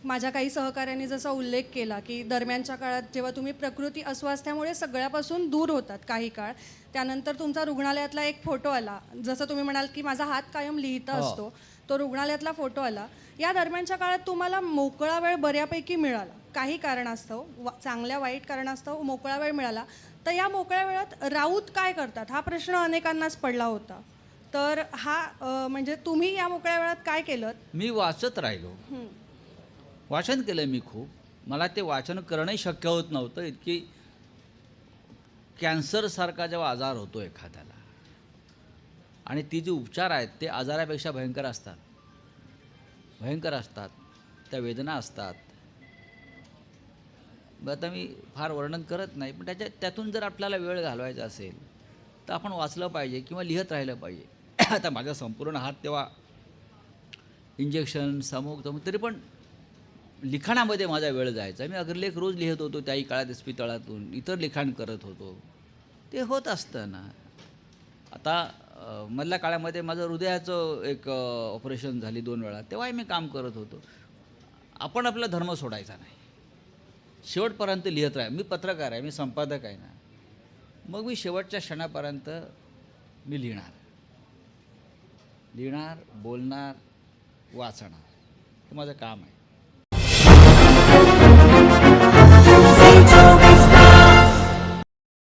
माझ्या काही सहकाऱ्यांनी जसा उल्लेख केला की दरम्यानच्या काळात जेव्हा तुम्ही प्रकृती अस्वास्थ्यामुळे सगळ्यापासून दूर होतात काही काळ, त्यानंतर तुमचा रुग्णालयातला एक फोटो आला, जसं तुम्ही म्हणाल की माझा हात कायम लिहिता हो. असतो, तो रुग्णालयातला फोटो आला. या दरम्यानच्या काळात तुम्हाला मोकळा वेळ बऱ्यापैकी मिळाला, काही कारणास्तव, चांगल्या वाईट कारणास्तव मोकळा वेळ मिळाला. तर या मोकळ्या वेळात राऊत काय करतात हा प्रश्न अनेकांनाच पडला होता. तर म्हणजे तुम्ही या मोकळ्या वेळात काय केलं? मी वाचत राहिलो. वाचन केलं मी खूप. मला ते वाचन करणंही शक्य होत नव्हतं. इतकी कॅन्सरसारखा जेव्हा आजार होतो एखाद्याला आणि ती जी उपचार आहेत ते आजारापेक्षा भयंकर असतात. भयंकर असतात. त्या वेदना असतात. आता मी फार वर्णन करत नाही, पण त्यातून जर आपल्याला वेळ घालवायचा असेल तर आपण वाचलं पाहिजे किंवा लिहत राहिलं पाहिजे. आता माझा संपूर्ण हात तेव्हा इंजेक्शन समूक तरी पण लिखाणामध्ये माझा वेळ जायचा. मी अग्रलेख रोज लिहित होतो त्याही काळात इस्पितळातून, इतर लिखाण करत होतो. ते होत असतं ना. आता मधल्या काळामध्ये माझं हृदयाचं एक ऑपरेशन झाली 2 वेळा, तेव्हाही मी काम करत होतो. आपण आपला धर्म सोडायचा नाही. शेवटपर्यंत लिहित राहा. मी पत्रकार आहे, मी संपादक आहे ना. मग मी शेवटच्या क्षणापर्यंत मी लिहिणार, बोलणार, वाचणार. हे माझं काम आहे.